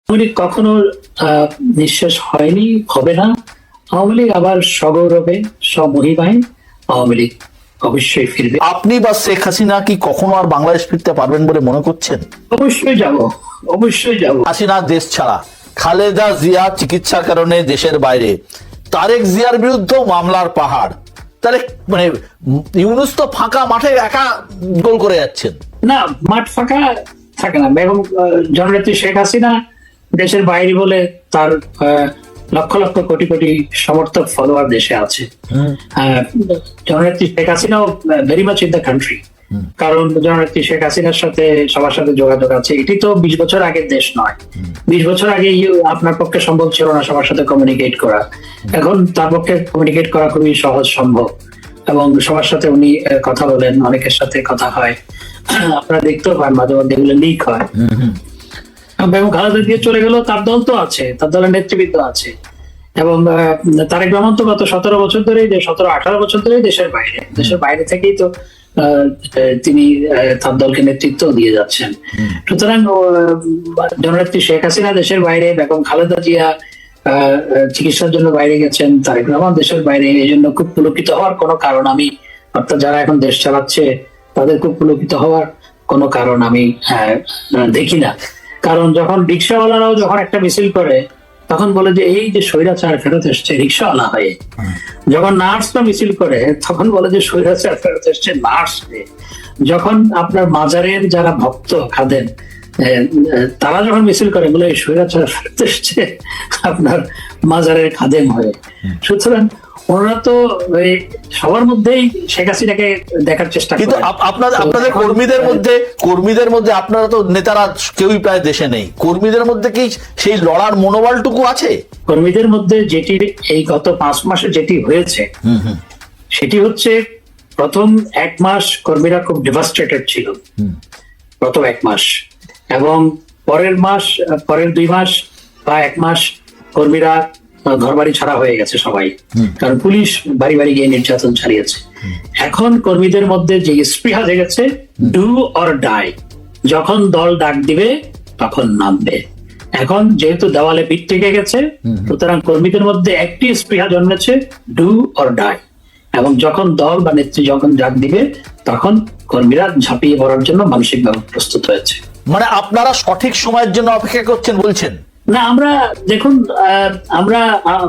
আওয়ামী লীগ কখনো নিঃশেষ হয়নি, হবে না। আওয়ামী লীগ আবার সগৌরবে স্বমহিমায় আওয়ামী লীগ অবশ্যই ফিরবে। আপনি বা শেখ হাসিনা কি কখনো আর বাংলাদেশ ফিরতে পারবেন বলে মনে করছেন? অবশ্যই যাব, অবশ্যই যাব। হাসিনা দেশ ছাড়া, খালেদা জিয়া চিকিৎসার কারণে দেশের বাইরে, তারেক জিয়ার বিরুদ্ধে মামলার পাহাড়, তাহলে মানে ইউনূস তো ফাঁকা মাঠে একা গোল করে যাচ্ছেন। না, মাঠ ফাঁকা থাকে না। বেগম জননেত্রী শেখ হাসিনা দেশের বাইরে বলে তার লক্ষ লক্ষ কোটি কোটি সমর্থক ফলোয়ার দেশে আছে। জননেত্রী শেখ হাসিনাও very much in the country, কারণ জননেত্রী শেখ হাসিনার সাথে সবার সাথে যোগাযোগ আছে। এটি তো 20 বছর আগের দেশ নয়। 20 বছর আগে আপনার পক্ষে সম্ভব ছিল না সবার সাথে কমিউনিকেট করা, এখন তার পক্ষে কমিউনিকেট করা খুবই সহজ সম্ভব এবং সবার সাথে উনি কথা বলেন, অনেকের সাথে কথা হয়, আপনারা দেখতেও পান মাঝে মধ্যে এগুলো লিক হয়। এবং খালেদা দিয়ে চলে গেল, তার দল তো আছে, তার দলের নেতৃবৃন্দ আছে। এবং তারেক রহমান তো গত 17 বছর ধরে, 17-18 বছর ধরে দেশের বাইরে থেকেই তো তিনি তার দলকে নেতৃত্ব দিয়ে যাচ্ছেন। সুতরাং জননেত্রী শেখ হাসিনা দেশের বাইরে, বেগম খালেদা জিয়া চিকিৎসার জন্য বাইরে গেছেন, তারেক রহমান দেশের বাইরে। এই জন্য খুব পুলকিত হওয়ার কোনো কারণ আমি, অর্থাৎ যারা এখন দেশ চালাচ্ছে তাদের খুব পুলকিত হওয়ার কোনো কারণ আমি দেখি না। কারণ যখন রিক্সাওয়ালারাও যখন একটা মিছিল করে তখন বলে যে এই যে স্বৈরাচার ফেরত এসছে রিক্সাওয়ালা হয়ে। যখন নার্সরা মিছিল করে তখন বলে যে স্বৈরাচার ফেরত এসছে নার্স হয়ে। যখন আপনার মাজারের যারা ভক্ত খাদেন তারা যখন মিছিল করে বলে স্বৈরাচার ফেরত এসছে আপনার মাজারের খাদেম হয়ে। সুতরাং ওনারা তো সবার মধ্যেই শেখ হাসিনাকে দেখার চেষ্টা করে। কিন্তু আপনাদের কর্মীদের মধ্যে আপনারা তো নেতারা কেউই প্রায় দেশে নেই, কর্মীদের মধ্যে কি সেই লড়ার মনোবলটুকু আছে? কর্মীদের মধ্যে যেটি এই গত 5 মাসে যেটি হয়েছে সেটি হচ্ছে, প্রথম 1 মাস কর্মীরা খুব ডেভাস্টেটেড ছিল, প্রথম 1 মাস, এবং পরের 2 মাস বা 1 মাস কর্মীরা ঘর বাড়ি ছাড়া হয়ে গেছে সবাই, কারণ পুলিশ বাড়ি বাড়ি গিয়ে নির্যাতন চালিয়েছে। এখন কর্মীদের মধ্যে যে স্পৃহা জেগেছে, ডু অর ডাই, যখন দল ডাক দিবে তখন নামবে। এখন যেহেতু দেওয়ালে পিঠ থেকে গেছে, সুতরাং কর্মীদের মধ্যে একটি স্পৃহা জন্মেছে, ডু অর ডাই, এবং যখন দল বা নেত্রী যখন ডাক দিবে তখন কর্মীরা ঝাঁপিয়ে পড়ার জন্য মানসিকভাবে প্রস্তুত হয়েছে। মানে আপনারা সঠিক সময়ের জন্য অপেক্ষা করছেন বলছেন? না, আমরা দেখুন, আমরা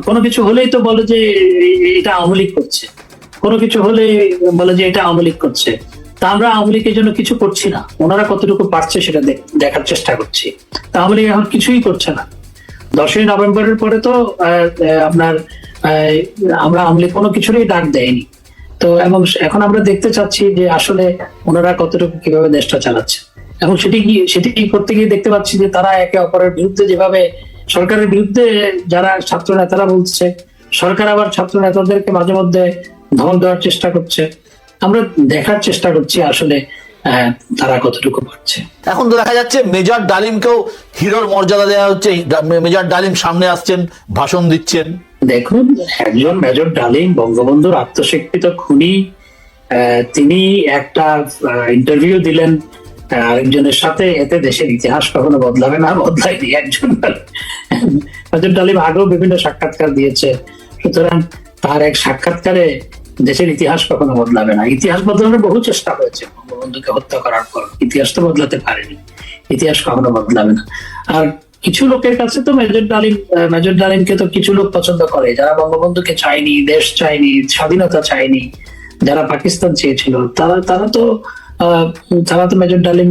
কোনো কিছু হলেই তো বলে যে এটা আওয়ামী লীগ করছে, কোনো কিছু হলে বলে যে এটা আওয়ামী লীগ করছে। তা আমরা আওয়ামী লীগের জন্য কিছু করছি না, ওনারা কতটুকু পারছে সেটা দেখার চেষ্টা করছি। তা আওয়ামী লীগ এখন কিছুই করছে না। 10ই নভেম্বরের পরে তো আপনার আমরা আওয়ামী লীগ কোনো কিছুরই ডাক দেয়নি তো, এবং এখন আমরা দেখতে চাচ্ছি যে আসলে ওনারা কতটুকু কিভাবে দেশটা চালাচ্ছে। এবং সেটি করতে গিয়ে দেখতে পাচ্ছি যে তারা একে অপরের বিরুদ্ধে, যেভাবে সরকারের বিরুদ্ধে যারা ছাত্র নেতারা বলছে, সরকার আবার ছাত্র নেতাদেরকে মাঝে মধ্যে ধমক দেওয়ার চেষ্টা করছে। আমরা দেখার চেষ্টা করছি আসলে তারা কতটুকু পারছে। এখন তো দেখা যাচ্ছে মেজর ডালিমকেও হিরোর মর্যাদা দেওয়া হচ্ছে, মেজর ডালিম সামনে আসছেন, ভাষণ দিচ্ছেন। দেখুন, একজন মেজর ডালিম বঙ্গবন্ধুর আত্মস্বীকৃত খুনি, তিনি একটা ইন্টারভিউ দিলেন আরেকজনের সাথে, এতে দেশের ইতিহাস কখনো বদলাবে না, বদলায়নি। একজন মেজর ডালিম আগেও বিভিন্ন সাক্ষাৎকার দিয়েছে, সুতরাং তার এক সাক্ষাৎকারে দেশের ইতিহাস কখনো বদলাবে না। ইতিহাস বদলানোর বহু চেষ্টা হয়েছে বঙ্গবন্ধুকে হত্যা করার পর, ইতিহাস তো বদলাতে পারেনি, ইতিহাস কখনো বদলাবে না। আর কিছু লোকের কাছে তো মেজর ডালিমকে তো কিছু লোক পছন্দ করে, যারা বঙ্গবন্ধুকে চায়নি, দেশ চায়নি, স্বাধীনতা চায়নি, যারা পাকিস্তান চেয়েছিল, তারা তো মেজর ডালিম,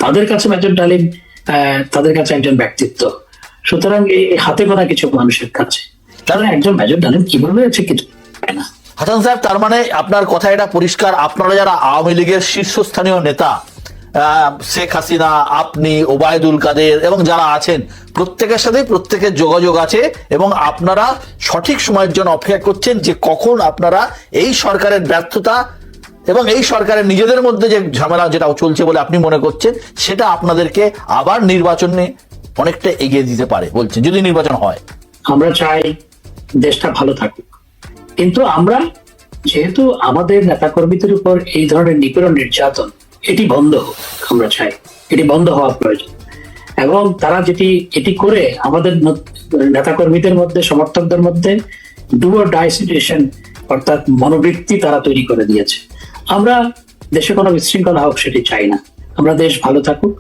তাদের কাছে মেজর ডালিম তাদের কাছে একজন ব্যক্তিত্ব। সুতরাং এই হাতে গোনা কিছু মানুষের কাছে তারা একজন মেজর ডালিম কিভাবে আছে কিছু না। হাসান সাহেব, তার মানে আপনার কথা এটা পরিষ্কার, আপনারা যারা আওয়ামী লীগের শীর্ষস্থানীয় নেতা, শেখ হাসিনা, আপনি, ওবায়দুল কাদের এবং যারা আছেন, প্রত্যেকের সাথে প্রত্যেকের যোগাযোগ আছে এবং আপনারা সঠিক সময়ের জন্য অপেক্ষা করছেন যে কখন আপনারা এই সরকারের ব্যর্থতা এবং এই সরকারের নিজেদের মধ্যে যে ঝামেলা যেটা চলছে বলে আপনি মনে করছেন, সেটা আপনাদেরকে আবার নির্বাচনে অনেকটা এগিয়ে দিতে পারে বলছেন, যদি নির্বাচন হয়। আমরা চাই দেশটা ভালো থাকুক, কিন্তু আমরা যেহেতু আমাদের নেতাকর্মীদের উপর এই ধরনের নিপীড়ন নির্যাতন এটি বন্ধ হোক, আমরা চাই এটি বন্ধ হওয়া প্রয়োজন। এবং তারা এটি করে আমাদের নেতাকর্মীদের মধ্যে, সমর্থকদের মধ্যে ডু অর ডাই সিচুয়েশন অর্থাৎ মনোবৃত্তি তারা তৈরি করে দিয়েছে। আমরা দেশে কোনো বিশৃঙ্খলা হোক সেটি চাই না। আমরা দেশ ভালো থাকুক,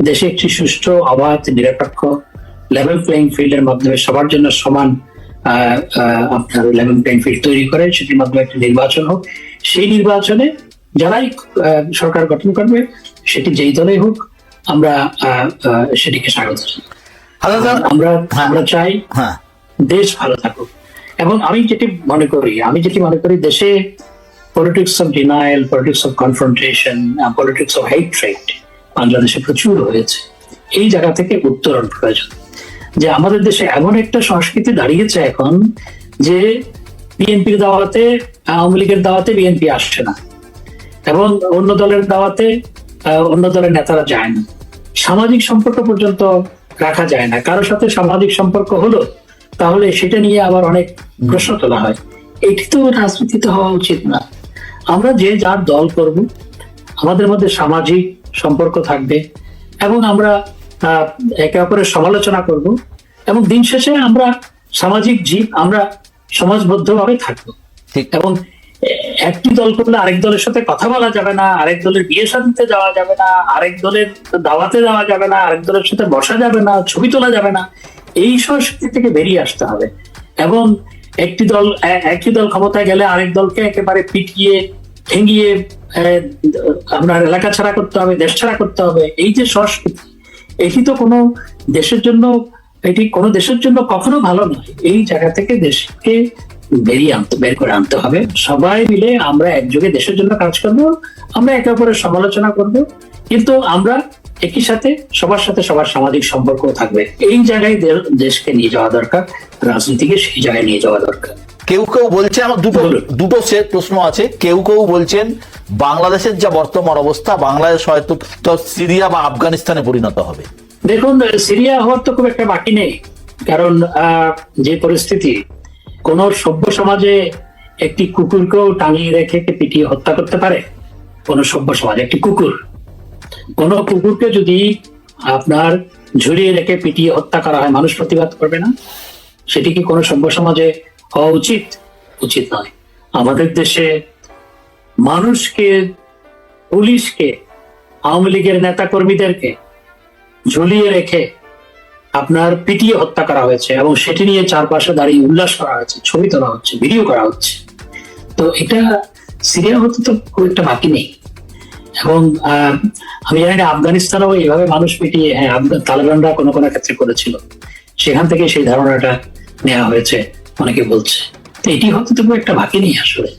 দেশে একটি সুষ্ঠু, অবাধ, নিরপেক্ষ লেভেল প্লেইং ফিল্ডের মাধ্যমে সবার জন্য সমান আপনার লেভেল প্লেইং ফিল্ড তৈরি করে সেটির মাধ্যমে একটি নির্বাচন হোক। সেই নির্বাচনে যারাই সরকার গঠন করবে, সেটি যেই দলেই হোক, আমরা সেটিকে স্বাগত জানাই। আমরা চাই দেশ ভালো থাকুক। এবং আমি যেটি মনে করি দেশে politics of denial, politics of confrontation, politics of hatred বাংলাদেশে প্রচুর হয়েছে। এই জায়গা থেকে উত্তরণ প্রয়োজন। যে আমাদের দেশে এমন একটা সংস্কৃতি দাঁড়িয়েছে এখন যে বিএনপির দাওয়াতে, আওয়ামী লীগের দাওয়াতে বিএনপি আসছে না, এবং অন্য দলের দাওয়াতে অন্য দলের নেতারা যায় না। সামাজিক সম্পর্ক পর্যন্ত রাখা যায় না। কারোর সাথে সামাজিক সম্পর্ক হলো, তাহলে সেটা নিয়ে আবার অনেক প্রশ্ন তোলা হয়। এটি তো রাজনীতিতে হওয়া উচিত না। আমরা যে যার দল করব, আমাদের মধ্যে সামাজিক সম্পর্ক থাকবে, এবং আমরা একে অপরের সমালোচনা করব, এবং দিন শেষে আমরা সামাজিক জীব, আমরা সমাজবদ্ধভাবে থাকবো। এবং একটি দল করলে আরেক দলের সাথে কথা বলা যাবে না, আরেক দলের বিয়ে শাদিতে যাওয়া যাবে না, আরেক দলের দাওয়াতে যাওয়া যাবে না, আরেক দলের সাথে বসা যাবে না, ছবি তোলা যাবে না। এই সংস্কৃতি থেকে বেরিয়ে আসতে হবে। এবং একটি দল ক্ষমতায় গেলে আরেক দলকে একেবারে পিটিয়ে ঠেঙ্গিয়ে আপনার এলাকা ছাড়া করতে হবে, দেশ ছাড়া করতে হবে। এই যে সংস্কৃতি, এটি তো কোনো দেশের জন্য কখনো ভালো নয়। এই জায়গা থেকে দেশকে বের করে আনতে হবে। সবাই মিলে আমরা একযোগে দেশের জন্য কাজ করব, আমরা একে অপরের সমালোচনা করব, কিন্তু আমরা একই সাথে সবার সাথে সবার সামাজিক সম্পর্ক থাকবে। এই জায়গায় দেশকে নিয়ে যাওয়া দরকার, রাজনীতিকে সেই জায়গায় নিয়ে যাওয়া দরকার। কেউ বলছে, আমার দুটো সেট প্রশ্ন আছে। কেউ বলছেন বাংলাদেশের যা বর্তমান অবস্থা, বাংলাদেশ হয়তো সিরিয়া বা আফগানিস্তানে পরিণত হবে। দেখুন, সিরিয়া হওয়ার তো খুব একটা বাকি নেই। কারণ যে পরিস্থিতি, কোন সভ্য সমাজে একটি কুকুরকেও টাঙিয়ে রেখে পিটিয়ে হত্যা করতে পারে? কোন সভ্য সমাজে একটি কোন কুকুরকে যদি আপনার ঝুলিয়ে রেখে পিটিয়ে হত্যা করা হয়, মানুষ প্রতিবাদ করবে না? সেটি কি কোন সভ্য সমাজে হওয়া উচিত নয়। আমাদের দেশে মানুষকে, পুলিশকে, আওয়ামী লীগের নেতা কর্মীদেরকে ঝুলিয়ে রেখে আপনার পিটিয়ে হত্যা করা হয়েছে, এবং সেটি নিয়ে চারপাশে দাঁড়িয়ে উল্লাস করা হয়েছে, ছবি তোলা হচ্ছে, ভিডিও করা হচ্ছে। তো এটা সিরিয়া হতে তো খুব একটা বাকি নেই। এবং আমি জানি না আফগানিস্তানেও এইভাবে মানুষ পিটিয়ে, তালেবানরা কোনো ক্ষেত্রে করেছিল, সেখান থেকে সেই ধারণাটা নেওয়া হয়েছে অনেকে বলছে। তো এটি হতে তো খুব একটা বাকি নেই আসলে।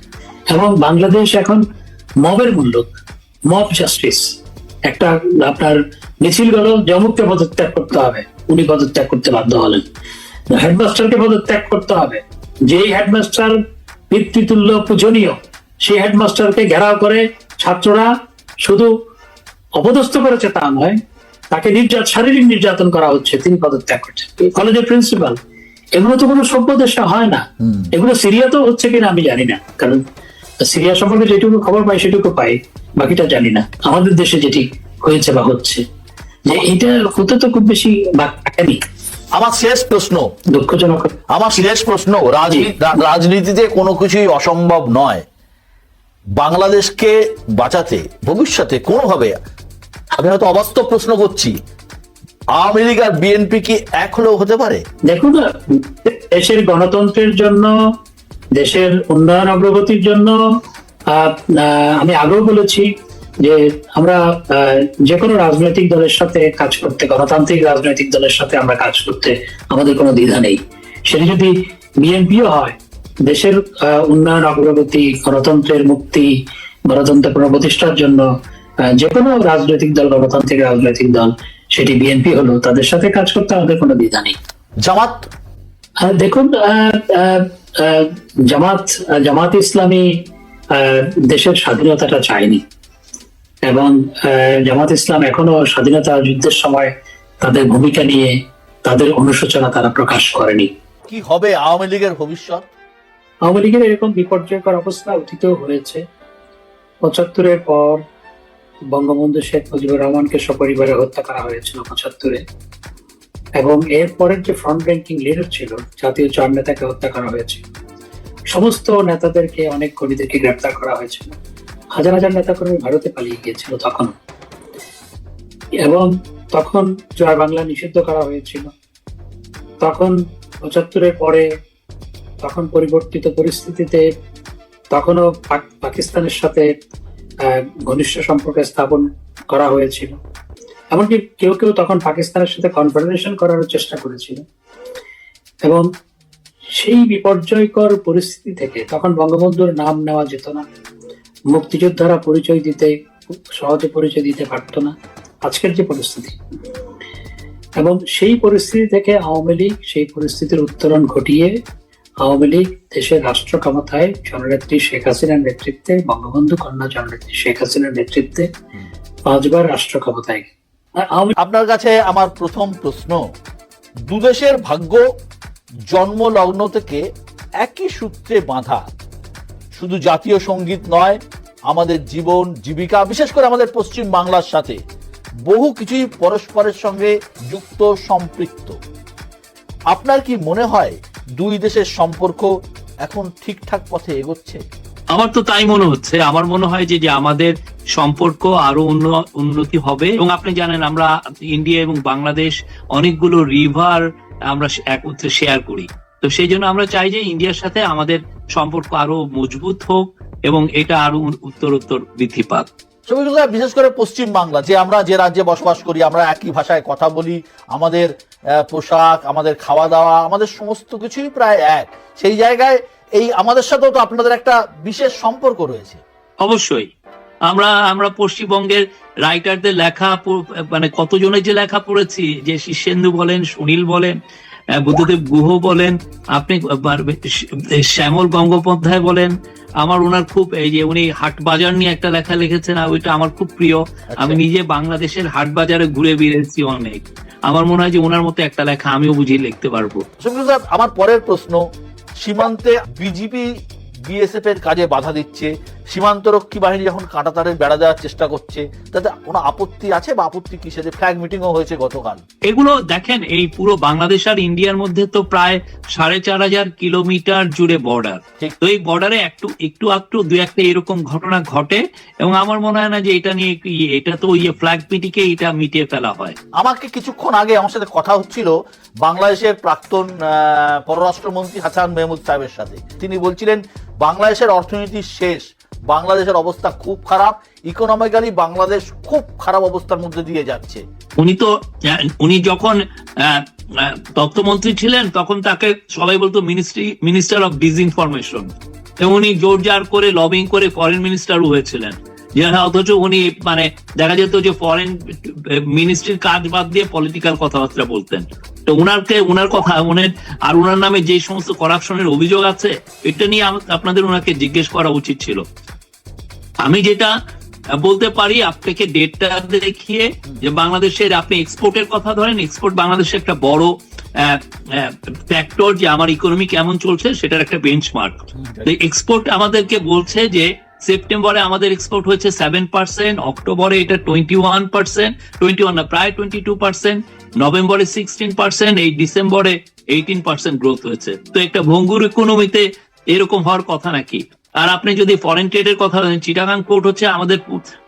এবং বাংলাদেশ এখন মবের মূল্য, মব জাস্টিস, একটা আপনার মিছিল গেল, জমুককে পদত্যাগ করতে হবে, উনি পদত্যাগ করতে বাধ্য হলেন। হেডমাস্টারকে পদত্যাগ করতে হবে, যেই হেডমাস্টার পিতৃতুল্য পূজনীয়, সেই হেডমাস্টারকে ঘেরাও করে ছাত্ররা শুধু অপদস্থ করেছে তা নয়, তাকে শারীরিক নির্যাতন করা হচ্ছে, তিনি পদত্যাগ করছেন। কলেজের প্রিন্সিপাল, এগুলো তো কোনো সভ্য দেশে হয় না। এগুলো সিরিয়াতেও হচ্ছে কিনা আমি জানি না, কারণ সিরিয়া সম্পর্কে যেটুকু খবর পাই সেটুকু পাই, বাকিটা জানি না। আমাদের দেশে যেটি হয়েছে বা হচ্ছে, যে এটা হতে তো খুব বেশি বাকি। আমার শেষ প্রশ্ন, দুঃখজনক, রাজনীতিতে কোনো কিছুই অসম্ভব নয়। বাংলাদেশকে বাঁচাতে ভবিষ্যতে কোনোভাবে, আমি হয়তো অবাস্তব প্রশ্ন করছি, আওয়ামী লীগ আর বিএনপি কি এক হলেও হতে পারে? দেখুন, দেশের গণতন্ত্রের জন্য, দেশের উন্নয়ন অগ্রগতির জন্য আমি আগেও বলেছি যে আমরা যে কোনো রাজনৈতিক দলের সাথে কাজ করতে, গণতান্ত্রিক রাজনৈতিক দলের সাথে আমরা কাজ করতে আমাদের কোনো দ্বিধা নেই। সেটি যদি বিএনপিও হয়, দেশের উন্নয়ন অগ্রগতি, গণতন্ত্রের মুক্তি, গণতন্ত্র পুনঃপ্রতিষ্ঠার জন্য যে কোনো রাজনৈতিক দল, গণতান্ত্রিক রাজনৈতিক দল, সেটি বিএনপি হলো, তাদের সাথে কাজ করতে আমাদের কোনো দ্বিধা নেই। জামাত, দেখুন, জামাত ইসলামী দেশের স্বাধীনতাটা চায়নি, এবং জামাত ইসলাম এখনো স্বাধীনতা যুদ্ধের সময় তাদের ভূমিকা নিয়ে তাদের অনুশোচনা তারা প্রকাশ করেনি। কি হবে আওয়ামী লীগের ভবিষ্যৎ? আওয়ামী লীগের এরকম বিপর্যয়কর অবস্থা অতীত হয়েছে। ৭৫-এর পর বঙ্গবন্ধু শেখ মুজিবুর রহমানকে সপরিবারে হত্যা করা হয়েছিল ৭৫-এ। এবং এর পরের যে ফ্রন্ট র্যাঙ্কিং লিডার ছিল, জাতীয় 4 নেতাকে হত্যা করা হয়েছিল, সমস্ত নেতাদেরকে, অনেক কর্মীদেরকে গ্রেপ্তার করা হয়েছিল, হাজার হাজার নেতাকর্মী ভারতে পালিয়ে গিয়েছিল তখন। এবং তখন জয় বাংলা নিষিদ্ধ করা হয়েছিল। তখন 75-এর পরে তখন পরিবর্তিত পরিস্থিতিতে তখনও পাকিস্তানের সাথে ঘনিষ্ঠ সম্পর্ক স্থাপন করা হয়েছিল। এমনকি কেউ কেউ তখন পাকিস্তানের সাথে কনফেডারেশন করার চেষ্টা করেছিল। এবং সেই বিপর্যয়কর পরিস্থিতি থেকে তখন বঙ্গবন্ধুর নাম নেওয়া যেত না, মুক্তিযোদ্ধারা পরিচয় দিতে সহজে পরিচয় দিতে পারত না, আজকের যে পরিস্থিতি। এবং সেই পরিস্থিতি থেকে আওয়ামী লীগ সেই পরিস্থিতির উত্তরণ ঘটিয়ে আওয়ামী লীগ দেশের রাষ্ট্র ক্ষমতায় জননেত্রী শেখ হাসিনার নেতৃত্বে, বঙ্গবন্ধু কন্যা জননেত্রী শেখ হাসিনার নেতৃত্বে 5 বার রাষ্ট্র ক্ষমতায়। আপনার কাছে আমার প্রথম প্রশ্ন, দুদেশের ভাগ্য জন্মলগ্ন থেকে একই সূত্রে বাঁধা। শুধু জাতীয় সঙ্গীত নয়, আমাদের জীবন জীবিকা, বিশেষ করে আমাদের পশ্চিম বাংলার সাথে বহু কিছুই পরস্পরের সঙ্গে যুক্ত, সম্পৃক্ত। আপনার কি মনে হয় দুই দেশের সম্পর্ক এখন ঠিকঠাক পথে এগোচ্ছে? আমার তো তাই মনে হচ্ছে। আমার মনে হয় যে আমাদের সম্পর্ক আরো উন্নতি হবে। এবং আপনি জানেন আমরা ইন্ডিয়া এবং বাংলাদেশ অনেকগুলো রিভার আমরা একত্রে শেয়ার করি। তো সেই জন্য আমরা চাই যে ইন্ডিয়ার সাথে আমাদের সম্পর্ক আরো মজবুত হোক এবং এটা আরো উত্তরোত্তর বৃদ্ধি পাক। বিশেষ করে পশ্চিম বাংলা, যে আমরা যে রাজ্যে বসবাস করি, আমরা একই ভাষায় কথা বলি, আমাদের পোশাক, আমাদের খাওয়া দাওয়া, আমাদের সমস্ত কিছুই প্রায় এক। সেই জায়গায় এই আমাদের সাথেও তো আপনাদের একটা বিশেষ সম্পর্ক রয়েছে। অবশ্যই আমরা পশ্চিমবঙ্গের রাইটারদের লেখা, মানে কতজনের যে লেখা পড়েছি, যে শীর্ষেন্দু বলেন, সুনীল বলেন, বুদ্ধদেব গুহ বলেন, আপনি শ্যামল গঙ্গোপাধ্যায় বলেন, আমার ওনার খুব, এই যে উনি হাট বাজার নিয়ে একটা লেখা লিখেছেন, ওইটা আমার খুব প্রিয়। আমি নিজে বাংলাদেশের হাট বাজারে ঘুরে বেরিয়েছি অনেক। আমার মনে হয় যে ওনার মতো একটা লেখা আমিও বুঝিয়ে লিখতে পারবো। আমার পরের প্রশ্ন, সীমান্তে বিজেপি বিএসএফ এর কাজে বাধা দিচ্ছে, সীমান্তরক্ষী বাহিনী যখন কাঁটাতারে বেড়া দেওয়ার চেষ্টা করছে, তাতে কোনো আপত্তি আছে বা আপত্তি কিসের? ফ্ল্যাগ মিটিংও হয়েছে গতকাল। এগুলো দেখেন, এই পুরো বাংলাদেশ আর ইন্ডিয়ার মধ্যে তো প্রায় 4,500 কিলোমিটার জুড়ে বর্ডার। তো এই বর্ডারে একটু দু একটা এরকম ঘটনা ঘটে এবং আমার মনে হয় না যে এটা নিয়ে এটা তো ফ্ল্যাগ মিটিংকে এটা মিটিয়ে ফেলা হয়। আমাকে কিছুক্ষণ আগে আমার সাথে কথা হচ্ছিল বাংলাদেশের প্রাক্তন পররাষ্ট্রমন্ত্রী হাসান মেহমুদ সাহেবের সাথে। তিনি বলছিলেন বাংলাদেশের অর্থনীতি শেষ, বাংলাদেশের অবস্থা খুব খারাপ, ইকোনমিক্যালি বাংলাদেশ খুব খারাপ অবস্থার মধ্যে দিয়ে যাচ্ছে। উনি যখন তথ্যমন্ত্রী ছিলেন তখন তাকে সবাই বলতো মিনিস্টার অফ ডিসইনফরমেশন। উনি জোর জার করে লবিং করে ফরেন মিনিস্টারও হয়েছিলেন। অথচ উনি মানে দেখা যেত যে ফরেন মিনিস্ট্রির কাজ বাদ দিয়ে পলিটিক্যাল কথাবার্তা বলতেন। তো ওনার কথা আর ওনার নামে যে সমস্ত করাপশনের অভিযোগ আছে, এটা নিয়ে আপনাদের ওনাকে জিজ্ঞেস করা উচিত ছিল। আমি যেটা বলতে পারি আপনাকে ডেটটা দেখিয়ে, যে বাংলাদেশের আপনি এক্সপোর্টের কথা ধরেন, এক্সপোর্ট বাংলাদেশের একটা বড় ফ্যাক্টর, যে আমার ইকোনমি কেমন চলছে সেটার একটা বেঞ্চমার্ক। এক্সপোর্ট আমাদেরকে বলছে যে সেপ্টেম্বরে আমাদের এক্সপোর্ট হয়েছে 7%, অক্টোবরে এটা 21%, 21 না প্রায় 22%, নভেম্বরে 16%, এই ডিসেম্বরে 18% গ্রোথ হয়েছে। তো একটা ভঙ্গুর ইকোনমিতে এরকম হওয়ার কথা নাকি? আর আপনি যদি ফরেন ট্রেডের কথা বলেন, চিটাগাং পোর্ট হচ্ছে আমাদের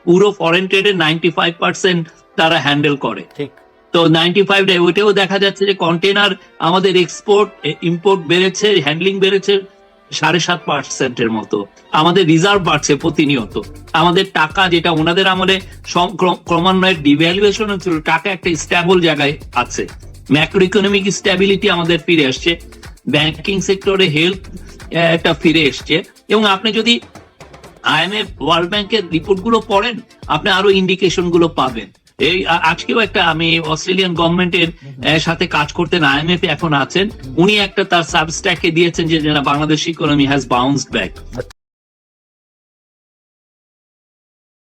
পুরো ফরেন ট্রেডের 95% তারা হ্যান্ডেল করে। তো 95, ওইটাও দেখা যাচ্ছে যে কন্টেনার আমাদের এক্সপোর্ট ইম্পোর্ট বেড়েছে, হ্যান্ডলিং বেড়েছে 7.5%-এর মতো। আমাদের রিজার্ভ বাড়ছে প্রতিনিয়ত। আমাদের টাকা, যেটা ওনাদের আমলে ক্রমান্বয়ে ডিভ্যালুয়েশন হচ্ছিল, টাকা একটা স্টেবল জায়গায় আছে। ম্যাক্রো ইকোনমিক স্টেবিলিটি আমাদের ফিরে আসছে, ব্যাংকিং সেক্টরে হেলথ একটা ফিরে এসছে। এবং আপনি যদি IMF, ওয়ার্ল্ড ব্যাংকের রিপোর্ট গুলো পড়েন, আপনি আরো ইন্ডিকেশন গুলো পাবেন। এই আজকেও একটা, আমি অস্ট্রেলিয়ান গভর্নমেন্টের সাথে কাজ করতেন, IMF এখন আছেন, উনি একটা তার সাবস্ট্যাকে দিয়েছেন যে বাংলাদেশ ইকোনমি হ্যাজ বাউন্সড ব্যাক।